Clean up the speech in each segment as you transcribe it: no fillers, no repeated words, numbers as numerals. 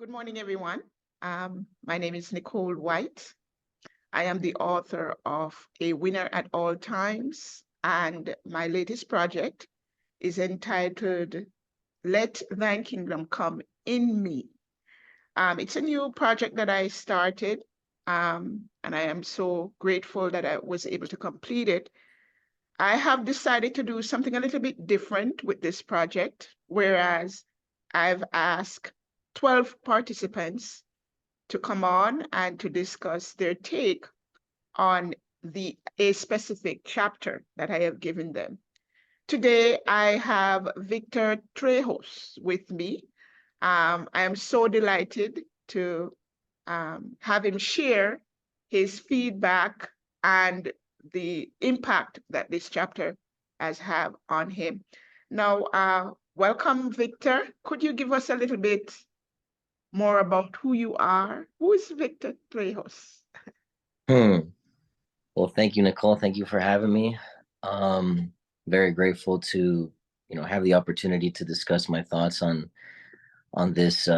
Good morning, everyone. My name is Nicole White. I am the author of A Winner at All Times, and my latest project is entitled Let Thine Kingdom Come in Me. It's a new project that I started, and I am so grateful that I was able to complete it. I have decided to do something a little bit different with this project, whereas I've asked 12 participants to come on and to discuss their take on a specific chapter that I have given them. Today, I have Victor Trejos with me. I am so delighted to have him share his feedback and the impact that this chapter has had on him. Now, welcome, Victor. Could you give us a little bit more about who you are? Who is Victor Trejos? Hmm. Well, thank you, Nicole. Thank you for having me. Um, Very grateful to, have the opportunity to discuss my thoughts on this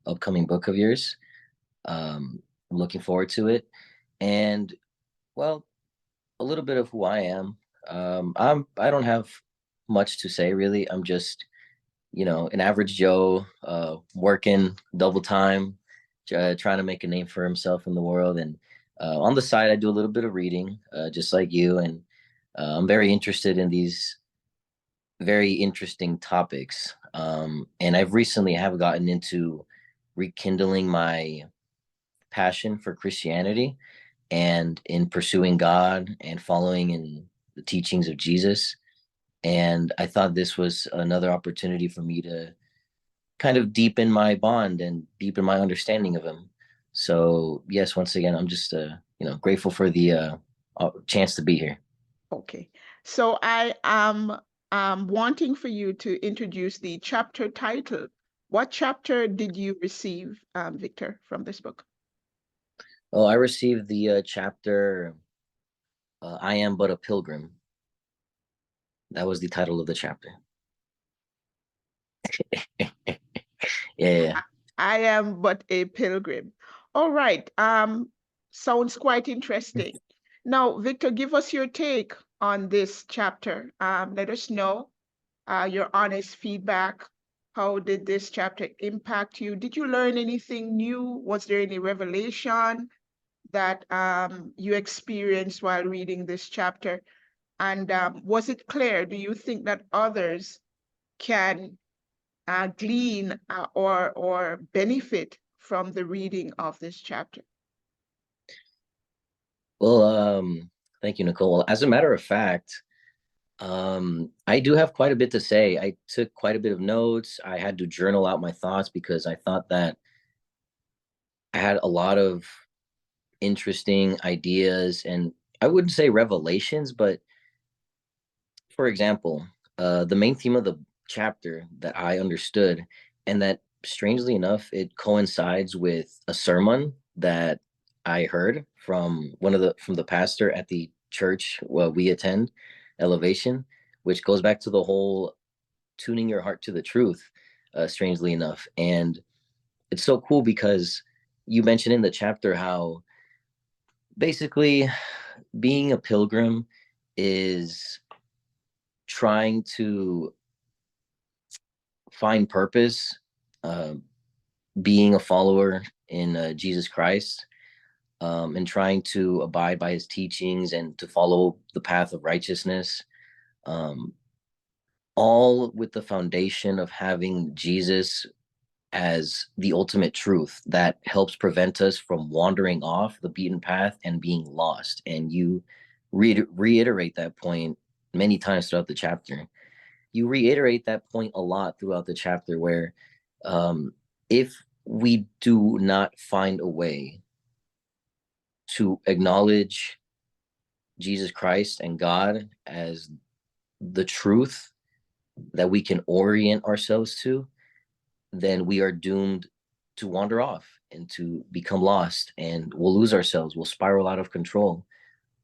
upcoming book of yours. I'm looking forward to it. And well, a little bit of who I am. I don't have much to say really. I'm just, an average Joe, working double time, trying to make a name for himself in the world. And on the side, I do a little bit of reading, just like you. And I'm very interested in these very interesting topics. And I've recently have gotten into rekindling my passion for Christianity and in pursuing God and following in the teachings of Jesus. And I thought this was another opportunity for me to kind of deepen my bond and deepen my understanding of him. So yes, once again, I'm just grateful for the chance to be here. Okay. So I am wanting for you to introduce the chapter title. What chapter did you receive, Victor, from this book? Oh, I received the chapter "I Am But a Pilgrim." That was the title of the chapter. Yeah. I am but a pilgrim. All right. Sounds quite interesting. Now, Victor, give us your take on this chapter. Let us know your honest feedback. How did this chapter impact you? Did you learn anything new? Was there any revelation that you experienced while reading this chapter? And was it clear? Do you think that others can glean or benefit from the reading of this chapter? Well, thank you, Nicole. Well, as a matter of fact, I do have quite a bit to say. I took quite a bit of notes. I had to journal out my thoughts because I thought that I had a lot of interesting ideas and I wouldn't say revelations, but for example, the main theme of the chapter that I understood, and that strangely enough, it coincides with a sermon that I heard from from the pastor at the church we attend, Elevation, which goes back to the whole tuning your heart to the truth, strangely enough. And it's so cool because you mentioned in the chapter how basically being a pilgrim is trying to find purpose, uh, being a follower in Jesus Christ, and trying to abide by his teachings and to follow the path of righteousness, um, all with the foundation of having Jesus as the ultimate truth that helps prevent us from wandering off the beaten path and being lost. And you reiterate that point many times throughout the chapter. You reiterate that point a lot throughout the chapter where um, if we do not find a way to acknowledge Jesus Christ and God as the truth that we can orient ourselves to, then we are doomed to wander off and to become lost and we'll lose ourselves. We'll spiral out of control.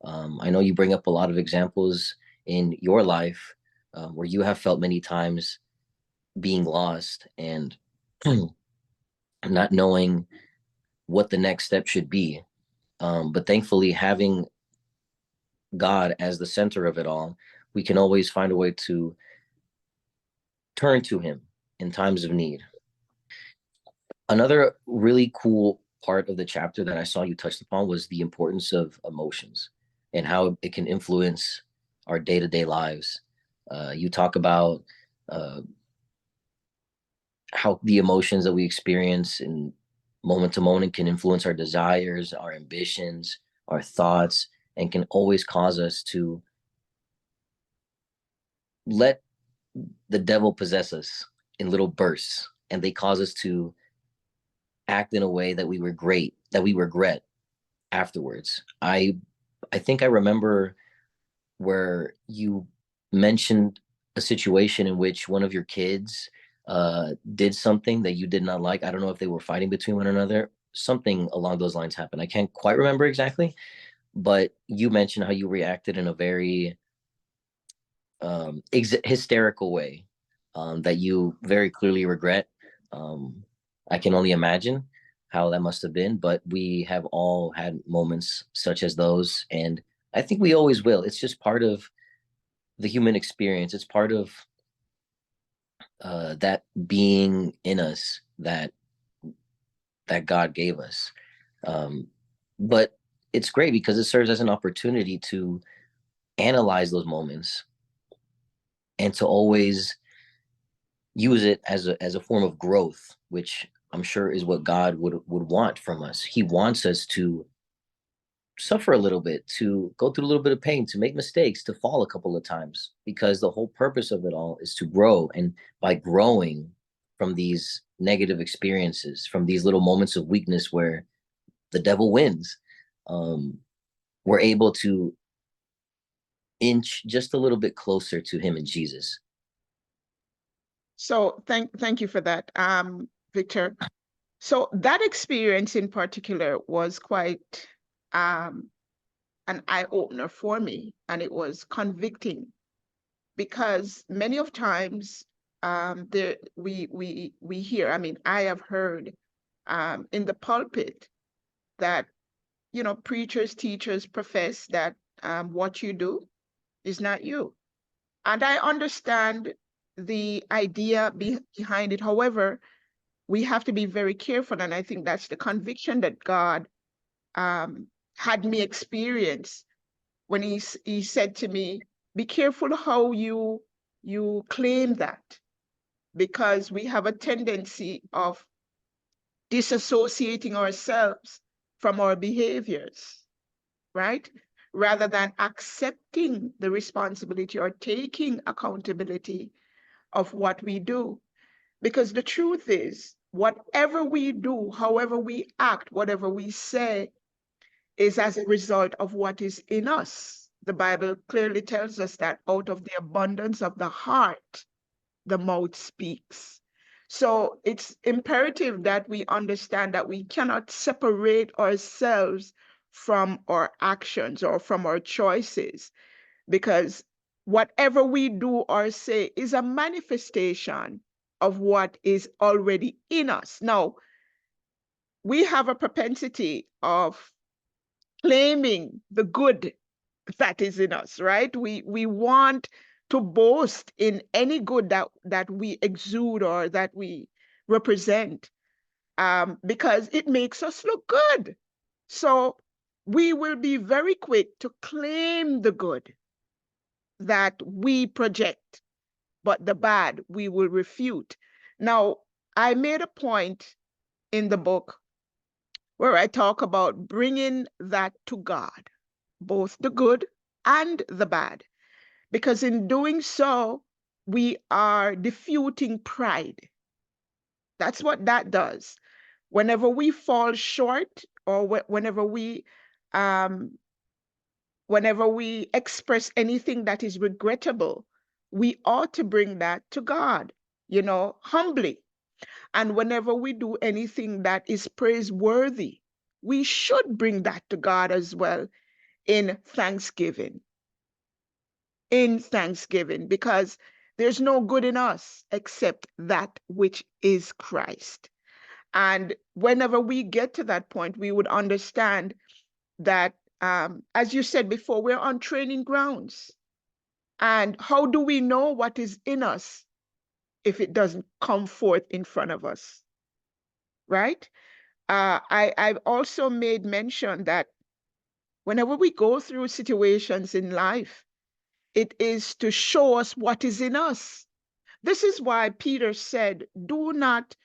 I know you bring up a lot of examples in your life where you have felt many times being lost. And not knowing what the next step should be. But thankfully, having God as the center of it all, we can always find a way to turn to Him in times of need. Another really cool part of the chapter that I saw you touched upon was the importance of emotions and how it can influence our day to day lives. You talk about uh, how the emotions that we experience in moment to moment can influence our desires, our ambitions, our thoughts, and can always cause us to let the devil possess us in little bursts, and they cause us to act in a way that we regret afterwards. I think I remember where you mentioned a situation in which one of your kids did something that you did not like. I don't know if they were fighting between one another. Something along those lines happened. I can't quite remember exactly, but you mentioned how you reacted in a very hysterical way that you very clearly regret. Um, I can only imagine how that must have been, but we have all had moments such as those, and I think we always will. It's just part of the human experience. It's part of that being in us that God gave us. Um, but it's great because it serves as an opportunity to analyze those moments and to always use it as a form of growth, which I'm sure is what God would want from us. He wants us to suffer a little bit, to go through a little bit of pain, to make mistakes, to fall a couple of times, because the whole purpose of it all is to grow. And by growing from these negative experiences, from these little moments of weakness where the devil wins, um, we're able to inch just a little bit closer to him and Jesus. So thank you for that, Victor. So that experience in particular was quite um, an eye opener for me, and it was convicting because many of times there we hear. I mean, I have heard in the pulpit that preachers, teachers profess that what you do is not you, and I understand the idea behind it. However, we have to be very careful, and I think that's the conviction that God um, had me experience when he said to me, "Be careful how you claim that, because we have a tendency of disassociating ourselves from our behaviors, right? Rather than accepting the responsibility or taking accountability of what we do. Because the truth is, whatever we do, however we act, whatever we say, is as a result of what is in us. The Bible clearly tells us that out of the abundance of the heart, the mouth speaks. So it's imperative that we understand that we cannot separate ourselves from our actions or from our choices, because whatever we do or say is a manifestation of what is already in us. Now, we have a propensity of claiming the good that is in us, right? We want to boast in any good that we exude or that we represent, because it makes us look good. So we will be very quick to claim the good that we project, but the bad we will refute. Now, I made a point in the book where I talk about bringing that to God, both the good and the bad, because in doing so, we are diffusing pride. That's what that does. Whenever we fall short, or um, whenever we express anything that is regrettable, we ought to bring that to God, humbly. And whenever we do anything that is praiseworthy, we should bring that to God as well in thanksgiving. In thanksgiving, because there's no good in us except that which is Christ. And whenever we get to that point, we would understand that, as you said before, we're on training grounds. And how do we know what is in us if it doesn't come forth in front of us, right? I've also made mention that whenever we go through situations in life, it is to show us what is in us. This is why Peter said, do not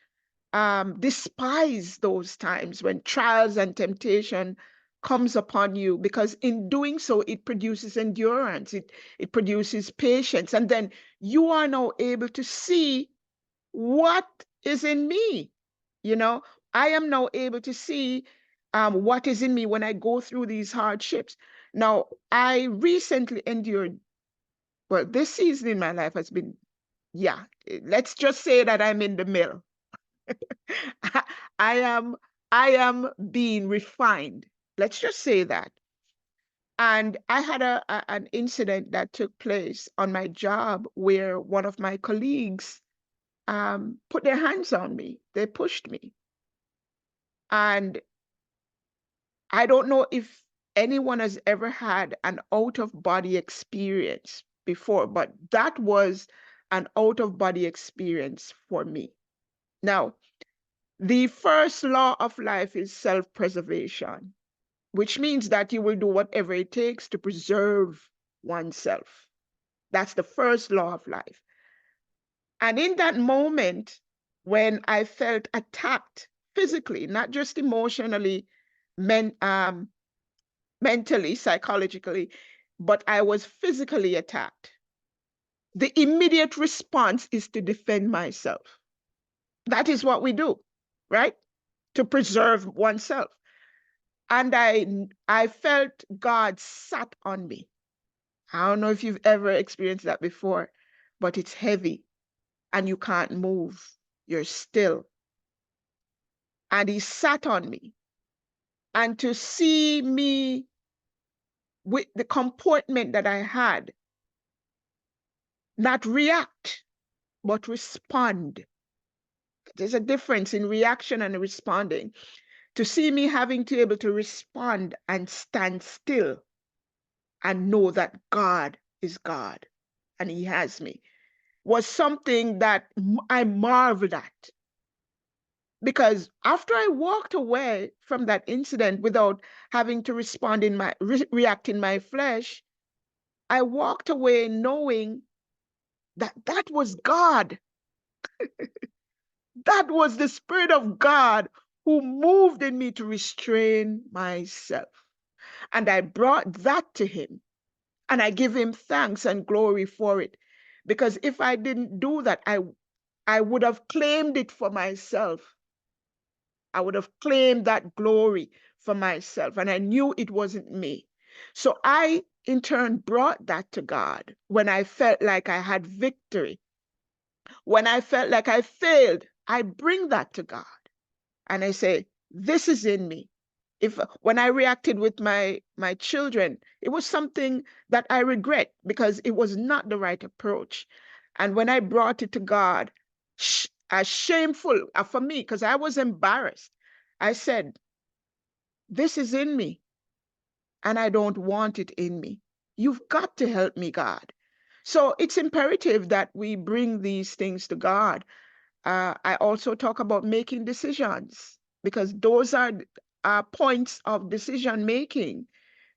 despise those times when trials and temptation comes upon you, because in doing so, it produces endurance, it produces patience. And then you are now able to see what is in me. You know, I am now able to see what is in me when I go through these hardships. Now, I recently endured, well, this season in my life has been, yeah, let's just say that I'm in the middle. I am I am being refined. Let's just say that. And I had an incident that took place on my job where one of my colleagues put their hands on me. They pushed me. And I don't know if anyone has ever had an out of body experience before, but that was an out of body experience for me. Now, the first law of life is self preservation, which means that you will do whatever it takes to preserve oneself. That's the first law of life. And in that moment, when I felt attacked physically, not just emotionally, men, mentally, psychologically, but I was physically attacked, the immediate response is to defend myself. That is what we do, right? To preserve oneself. And I felt God sat on me. I don't know if you've ever experienced that before, but it's heavy and you can't move. You're still. And he sat on me. And to see me with the comportment that I had, not react, but respond. There's a difference in reaction and responding. To see me having to be able to respond and stand still and know that God is God and he has me was something that I marveled at. Because after I walked away from that incident without having to respond in my react in my flesh, I walked away knowing that that was God. That was the Spirit of God who moved in me to restrain myself. And I brought that to him. And I give him thanks and glory for it. Because if I didn't do that, I would have claimed it for myself. I would have claimed that glory for myself. And I knew it wasn't me. So I, in turn, brought that to God when I felt like I had victory. When I felt like I failed, I bring that to God. And I say, this is in me. If when I reacted with my children, it was something that I regret because it was not the right approach. And when I brought it to God, as shameful for me, because I was embarrassed, I said, this is in me and I don't want it in me. You've got to help me, God. So it's imperative that we bring these things to God. I also talk about making decisions because those are points of decision making.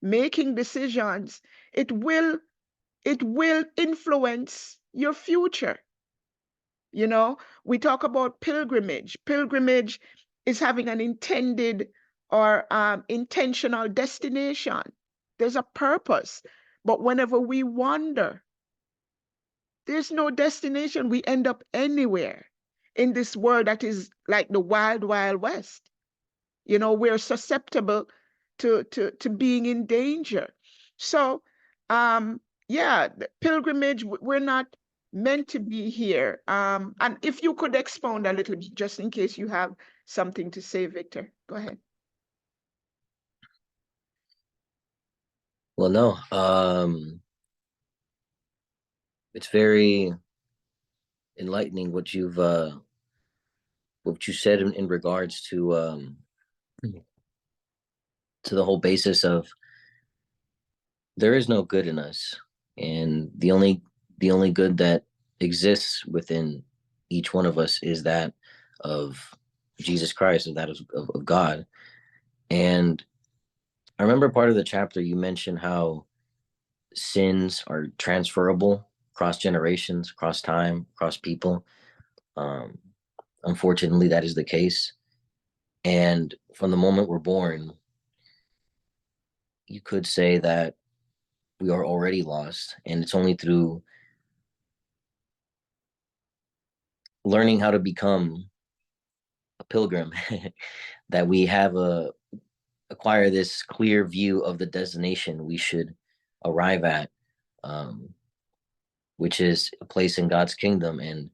Making decisions, it will it will influence your future. You know, we talk about pilgrimage. Pilgrimage is having an intended or intentional destination. There's a purpose. But whenever we wander, there's no destination. We end up anywhere in this world that is like the wild, wild west. You know, we're susceptible to being in danger. So, yeah, the pilgrimage, we're not meant to be here. And if you could expound a little bit, just in case you have something to say, Victor, go ahead. Well, no, it's very enlightening what you've what you said in regards to the whole basis of there is no good in us, and the only good that exists within each one of us is that of Jesus Christ, and that of God. And I remember part of the chapter you mentioned how sins are transferable across generations, across time, across people. Um, Unfortunately, that is the case. And from the moment we're born, you could say that we are already lost. And it's only through learning how to become a pilgrim that we have acquire this clear view of the destination we should arrive at, um, which is a place in God's kingdom. And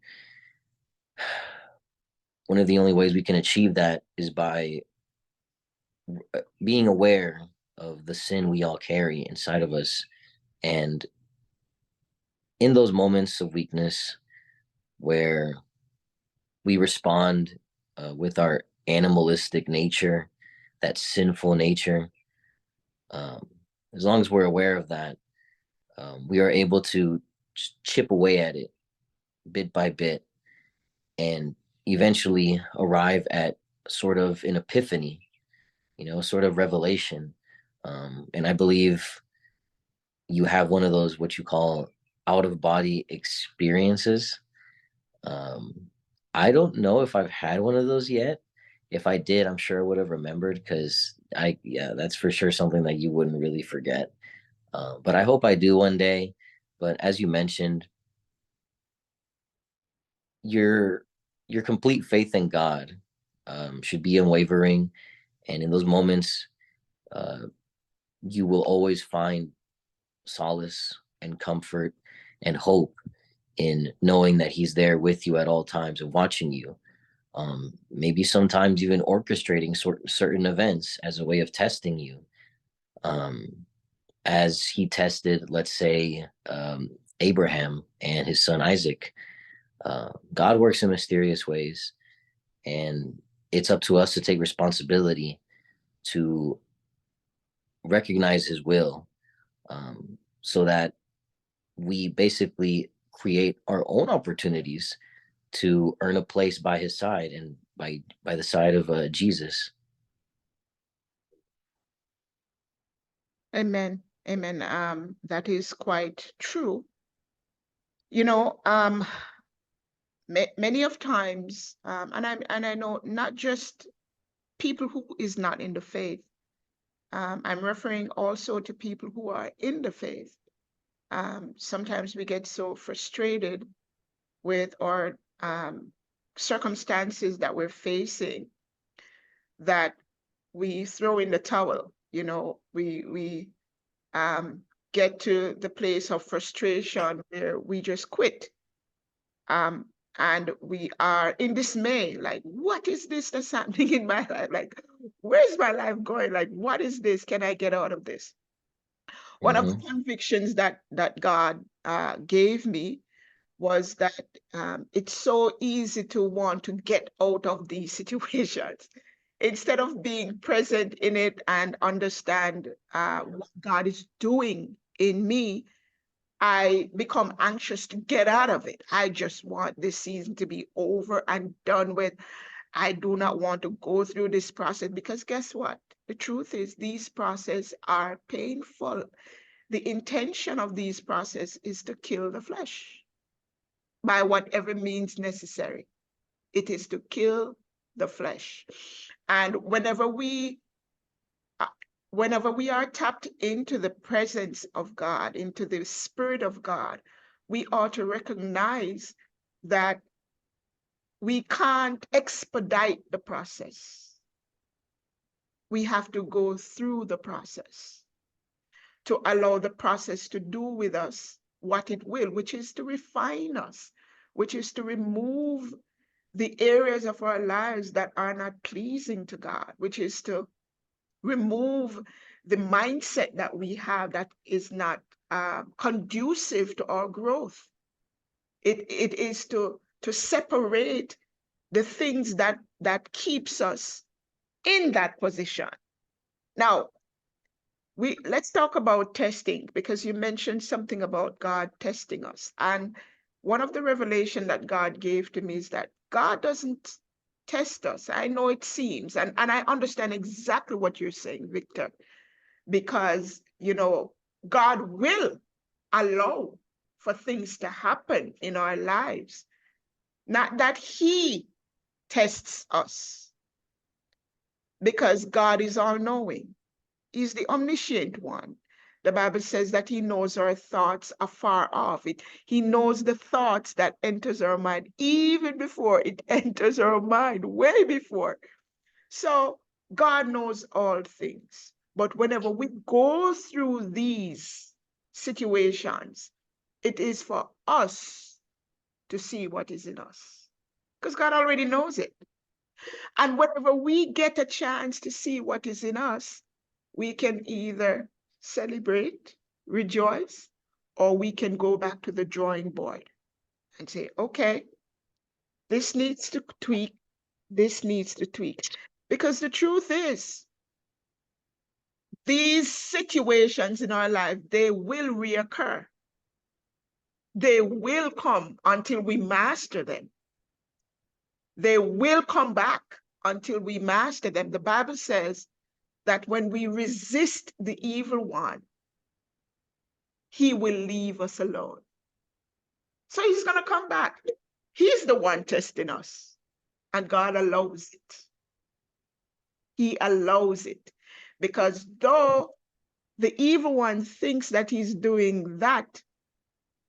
one of the only ways we can achieve that is by being aware of the sin we all carry inside of us. And in those moments of weakness where we respond with our animalistic nature, that sinful nature, um, as long as we're aware of that, we are able to chip away at it bit by bit and eventually arrive at sort of an epiphany, sort of revelation. And I believe you have one of those, what you call out of body experiences. Um, I don't know if I've had one of those yet. If I did, I'm sure I would have remembered because yeah, that's for sure something that you wouldn't really forget. But I hope I do one day. But as you mentioned, your your complete faith in God should be unwavering, and in those moments, uh, you will always find solace and comfort and hope in knowing that He's there with you at all times and watching you. Maybe sometimes even orchestrating certain events as a way of testing you, um, as He tested, let's say, Abraham and his son Isaac. God works in mysterious ways, and it's up to us to take responsibility to recognize His will, so that we basically create our own opportunities to earn a place by His side and by the side of Jesus. Amen. Amen. That is quite true. You know, many of times, and I know not just people who is not in the faith. I'm referring also to people who are in the faith. Sometimes we get so frustrated with our circumstances that we're facing that we throw in the towel. We get to the place of frustration where we just quit. Um, and we are in dismay, like, what is this that's happening in my life? Like, where's my life going? Like, what is this? Can I get out of this? One of the Mm-hmm. convictions that God gave me was that it's so easy to want to get out of these situations instead of being present in it and understand what God is doing in me. I become anxious to get out of it. I just want this season to be over and done with. I do not want to go through this process because guess what? The truth is these processes are painful. The intention of these processes is to kill the flesh by whatever means necessary. It is to kill the flesh. And uh, whenever we are tapped into the presence of God, into the Spirit of God, we ought to recognize that we can't expedite the process. We have to go through the process to allow the process to do with us what it will, which is to refine us, which is to remove the areas of our lives that are not pleasing to God, which is to remove the mindset that we have that is not conducive to our growth. It is to separate the things that keeps us in that position. Now, let's talk about testing, because you mentioned something about God testing us. And one of the revelation that God gave to me is that God doesn't test us. I know it seems, and I understand exactly what you're saying, Victor, because God will allow for things to happen in our lives. Not that He tests us, because God is all knowing. He's the omniscient one. The Bible says that He knows our thoughts afar off. He knows the thoughts that enters our mind even before it enters our mind, way before. So God knows all things. But whenever we go through these situations, it is for us to see what is in us, because God already knows it. And whenever we get a chance to see what is in us, we can either celebrate, rejoice, or we can go back to the drawing board and say, okay, this needs to tweak, this needs to tweak. Because the truth is, these situations in our life, they will reoccur. They will come until we master them. They will come back until we master them. The Bible says that when we resist the evil one, he will leave us alone. So he's going to come back. He's the one testing us, and God allows it. He allows it, because though the evil one thinks that he's doing that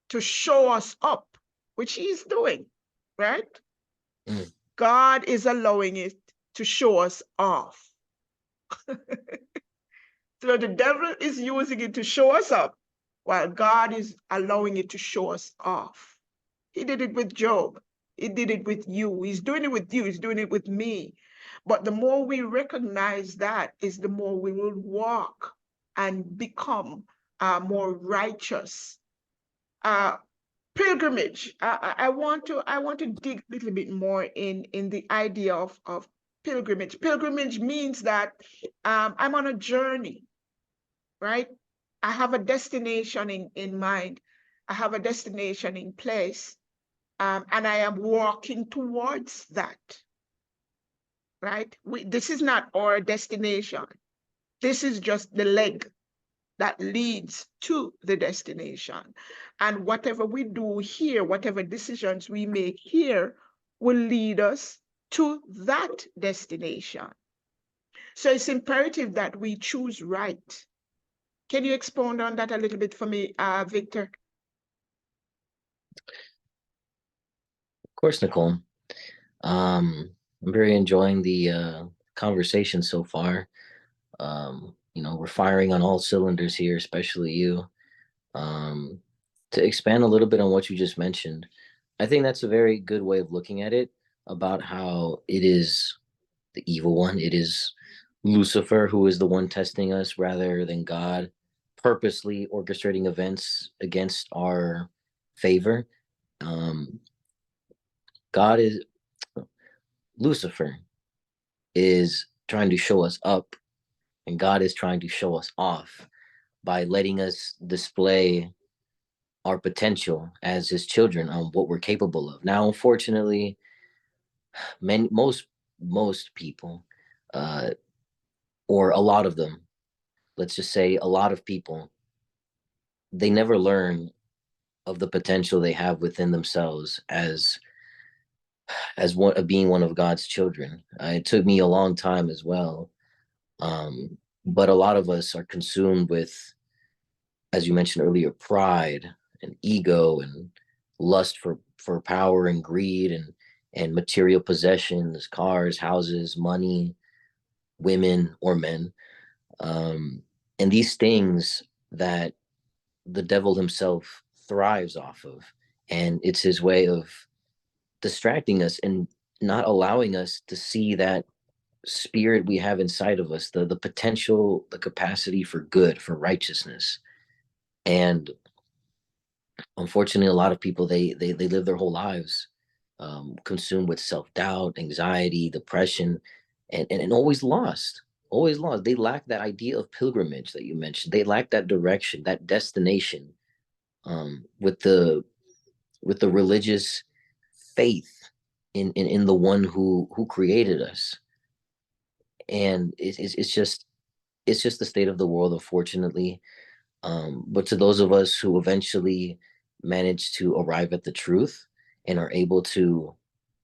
to show us up, which he's doing, right? Mm. God is allowing it to show us off. So the devil is using it to show us up, while God is allowing it to show us off. He did it with Job. He did it with you. He's doing it with you. He's doing it with me. But the more we recognize that, is the more we will walk and become more righteous. Pilgrimage. I want to dig a little bit more in the idea of pilgrimage. Pilgrimage means that I'm on a journey, right? I have a destination in mind. I have a destination in place, and I am walking towards that, right? This is not our destination. This is just the leg that leads to the destination. And whatever we do here, whatever decisions we make here, will lead us to that destination. So it's imperative that we choose right. Can you expound on that a little bit for me, Victor? Of course, Nicole. I'm very enjoying the conversation so far. We're firing on all cylinders here, especially you. Um, to expand a little bit on what you just mentioned, I think that's a very good way of looking at it, about how it is the evil one. It is Lucifer who is the one testing us rather than God purposely orchestrating events against our favor. Um, God is Lucifer is trying to show us up, and God is trying to show us off by letting us display our potential as his children on what we're capable of. Now, unfortunately, many most people, uh, or a lot of them, let's just say a lot of people, they never learn of the potential they have within themselves as one of being one of God's children. It took me a long time as well, but a lot of us are consumed with, as you mentioned earlier, pride and ego and lust for power and greed and material possessions, cars, houses, money, women or men, um, and these things that the devil himself thrives off of, and it's his way of distracting us and not allowing us to see that spirit we have inside of us, the potential, the capacity for good, for righteousness. And unfortunately, a lot of people they live their whole lives consumed with self-doubt, anxiety, depression, and always lost. Always lost. They lack that idea of pilgrimage that you mentioned. They lack that direction, that destination, with the religious faith in the one who created us. And it's just the state of the world, unfortunately. But to those of us who eventually manage to arrive at the truth and are able to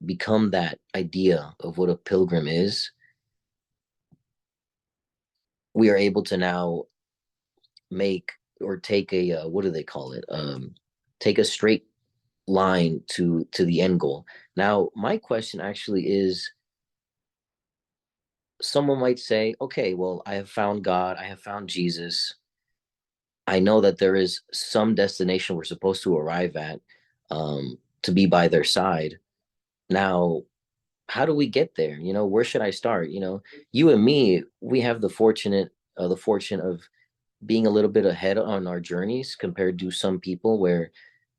become that idea of what a pilgrim is, we are able to now make or take a what do they call it? Take a straight line to the end goal. Now, my question actually is, someone might say, okay, well, I have found God, I have found Jesus. I know that there is some destination we're supposed to arrive at, to be by their side. Now, how do we get there? Where should I start? You and me, we have the fortune of being a little bit ahead on our journeys compared to some people where,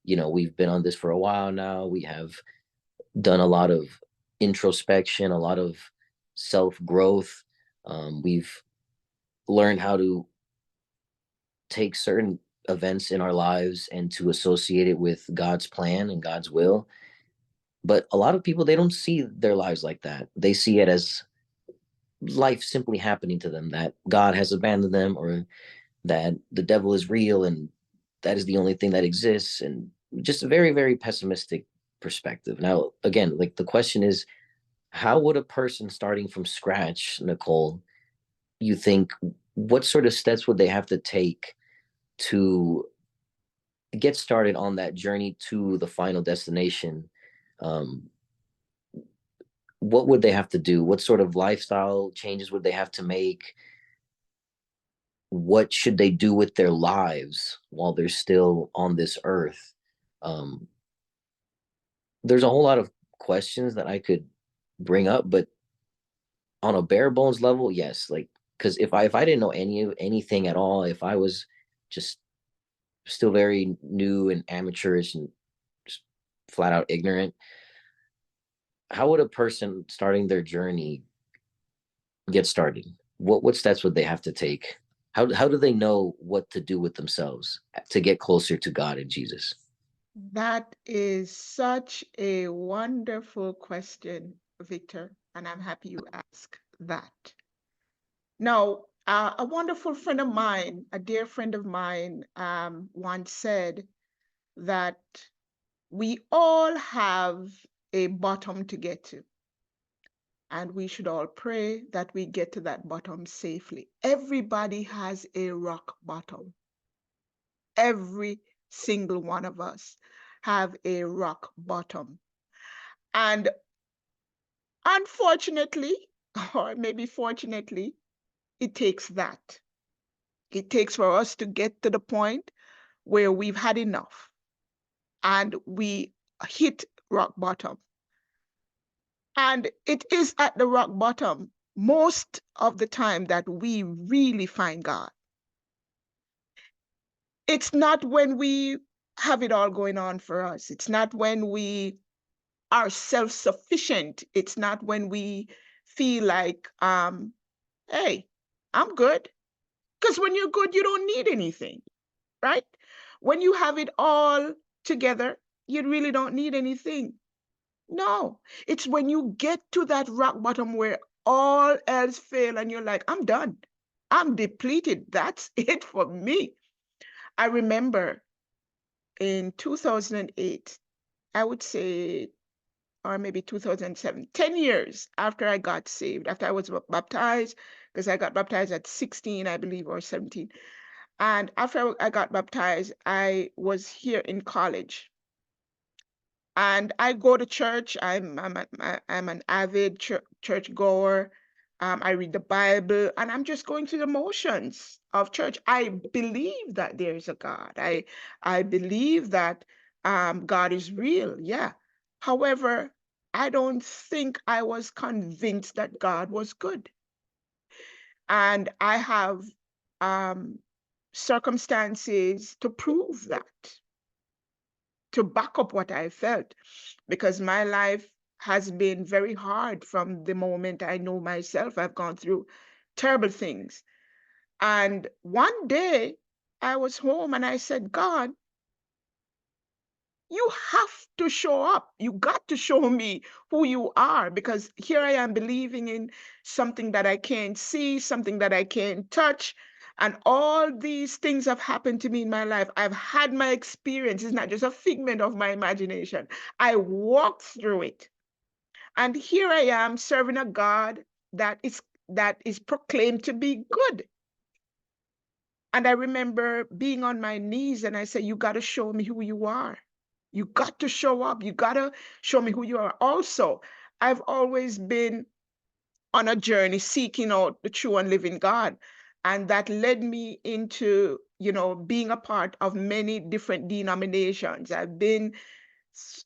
we've been on this for a while now. We have done a lot of introspection, a lot of self growth. We've learned how to take certain events in our lives and to associate it with God's plan and God's will. But a lot of people, they don't see their lives like that. They see it as life simply happening to them, that God has abandoned them, or that the devil is real and that is the only thing that exists. And just a very, very pessimistic perspective. Now, again, like the question is, how would a person starting from scratch, Nicole, you think, what sort of steps would they have to take to get started on that journey to the final destination? Um, what would they have to do? What sort of lifestyle changes would they have to make? What should they do with their lives while they're still on this earth? Um, there's a whole lot of questions that I could bring up, but on a bare bones level, yes, like, because if I didn't know anything at all, if I was just still very new and amateurish and just flat out ignorant, how would a person starting their journey get started? What steps would they have to take? How do they know what to do with themselves to get closer to God and Jesus? That is such a wonderful question, Victor, and I'm happy you asked that. Now, a wonderful friend of mine, a dear friend of mine, once said that we all have a bottom to get to, and we should all pray that we get to that bottom safely. Everybody has a rock bottom. Every single one of us have a rock bottom. And unfortunately, or maybe fortunately, it takes that. It takes for us to get to the point where we've had enough and we hit rock bottom. And it is at the rock bottom most of the time that we really find God. It's not when we have it all going on for us. It's not when we are self sufficient. It's not when we feel like, hey, I'm good. Because when you're good, you don't need anything, right? When you have it all together, you really don't need anything. No, it's when you get to that rock bottom where all else fail and you're like, I'm done. I'm depleted. That's it for me. I remember in 2008, I would say, or maybe 2007, 10 years after I got saved, after I was baptized, because I got baptized at 16, I believe, or 17. And after I got baptized, I was here in college. And I go to church. I'm an avid church goer. I read the Bible, and I'm just going through the motions of church. I believe that there is a God. I believe that God is real. Yeah. However, I don't think I was convinced that God was good. And I have um, circumstances to prove that. to back up what I felt, because my life has been very hard from the moment I know myself. I've gone through terrible things. And one day I was home and I said, God, you have to show up. You got to show me who you are, because here I am believing in something that I can't see, something that I can't touch. And all these things have happened to me in my life. I've had my experience. It's not just a figment of my imagination. I walked through it. And here I am serving a God that is proclaimed to be good. And I remember being on my knees and I said, you got to show me who you are. You got to show up. You got to show me who you are. Also, I've always been on a journey seeking out the true and living God. And that led me into, being a part of many different denominations. I've been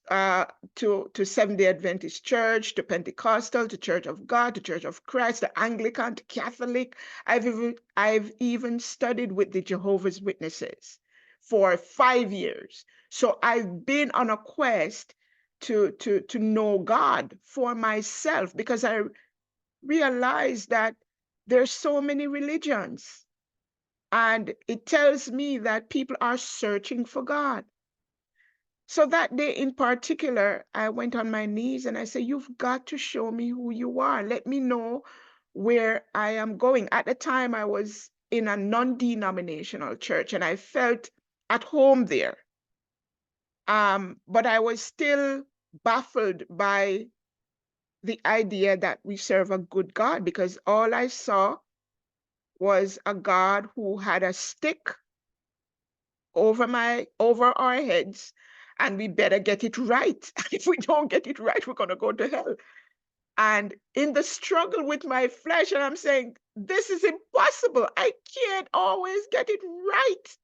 uh, to Seventh-day Adventist Church, to Pentecostal, to Church of God, to Church of Christ, to Anglican, to Catholic. I've even studied with the Jehovah's Witnesses for 5 years. So I've been on a quest to know God for myself, because I realized that there's so many religions, and it tells me that people are searching for God. So that day in particular, I went on my knees and I said, you've got to show me who you are. Let me know where I am going. At the time, I was in a non-denominational church and I felt at home there. But I was still baffled by the idea that we serve a good God, because all I saw was a God who had a stick over our heads, and we better get it right. If we don't get it right, we're going to go to hell. And in the struggle with my flesh, and I'm saying, this is impossible. I can't always get it right.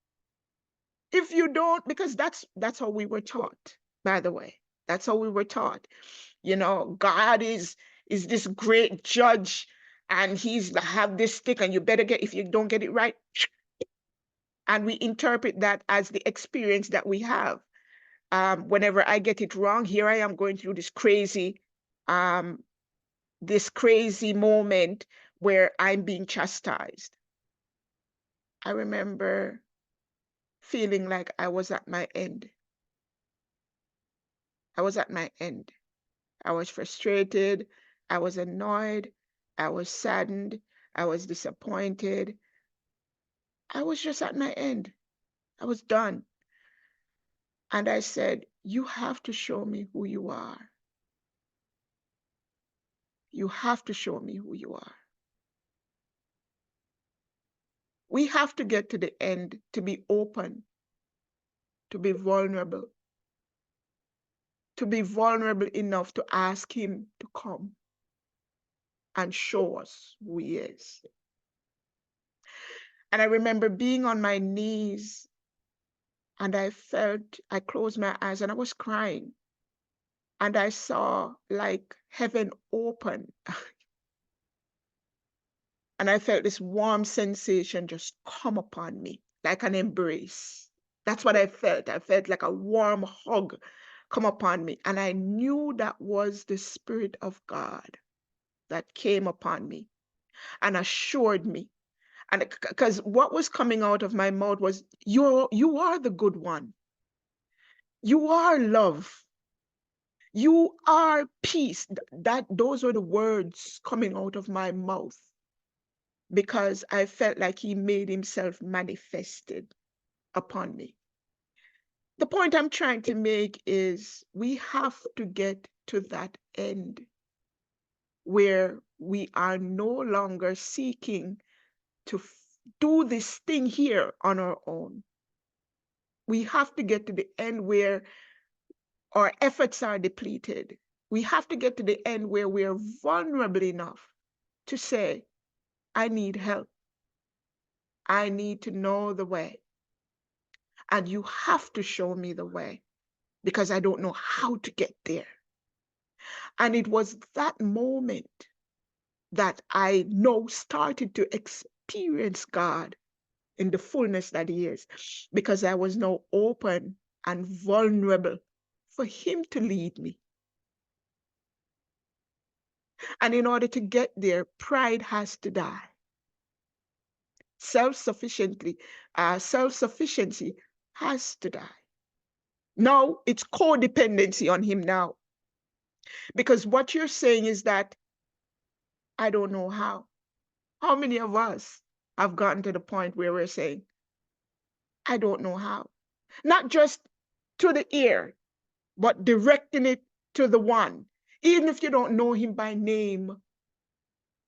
If you don't, because that's how we were taught, by the way. That's how we were taught. God is this great judge, and he's have this stick, and you better get, if you don't get it right. And we interpret that as the experience that we have. Whenever I get it wrong, here I am going through um, this crazy moment where I'm being chastised. I remember feeling like I was at my end. I was at my end. I was frustrated. I was annoyed. I was saddened. I was disappointed. I was just at my end. I was done. And I said, you have to show me who you are. You have to show me who you are. We have to get to the end to be open, to be vulnerable enough to ask him to come and show us who he is. And I remember being on my knees and I closed my eyes and I was crying. And I saw like heaven open. And I felt this warm sensation just come upon me, like an embrace. That's what I felt. I felt like a warm hug come upon me. And I knew that was the Spirit of God that came upon me and assured me. And because what was coming out of my mouth was, you are the good one. You are love. You are peace. Those were the words coming out of my mouth, because I felt like he made himself manifested upon me. The point I'm trying to make is we have to get to that end where we are no longer seeking to do this thing here on our own. We have to get to the end where our efforts are depleted. We have to get to the end where we're vulnerable enough to say, I need help. I need to know the way. And you have to show me the way, because I don't know how to get there. And it was that moment that I know started to experience God in the fullness that he is, because I was now open and vulnerable for him to lead me. And in order to get there, pride has to die. Self-sufficiency, self-sufficiency has to die. No, it's codependency on him now. Because what you're saying is that I don't know how. How many of us have gotten to the point where we're saying, I don't know how? Not just to the ear, but directing it to the one. Even if you don't know him by name,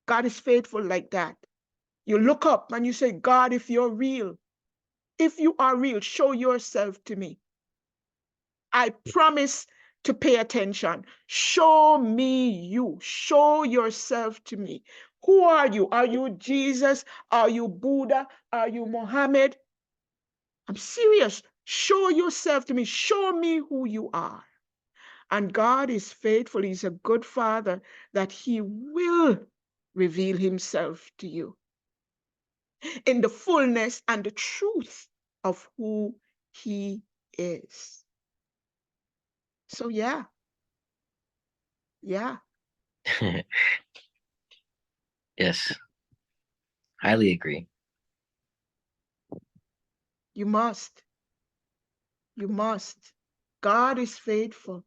God is faithful like that. You look up and you say, God, if you're real, if you are real, show yourself to me. I promise to pay attention. Show me you. Show yourself to me. Who are you? Are you Jesus? Are you Buddha? Are you Muhammad? I'm serious. Show yourself to me. Show me who you are. And God is faithful. He's a good father that he will reveal himself to you in the fullness and the truth of who he is. So, yeah, yeah, Yes, highly agree. you must. You must. God is faithful.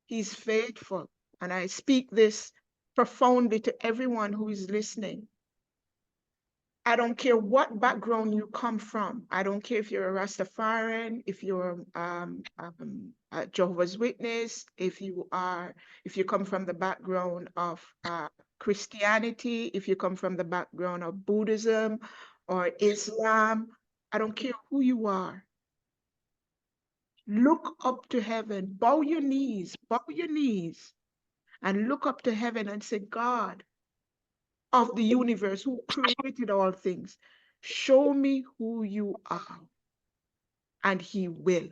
He's faithful. And I speak this profoundly to everyone who is listening. I don't care what background you come from. I don't care if you're a Rastafarian, if you're a Jehovah's Witness, if you come from the background of Christianity, if you come from the background of Buddhism or Islam. I don't care who you are. Look up to heaven, bow your knees, and look up to heaven and say, God of the universe who created all things, show me who you are. And he will.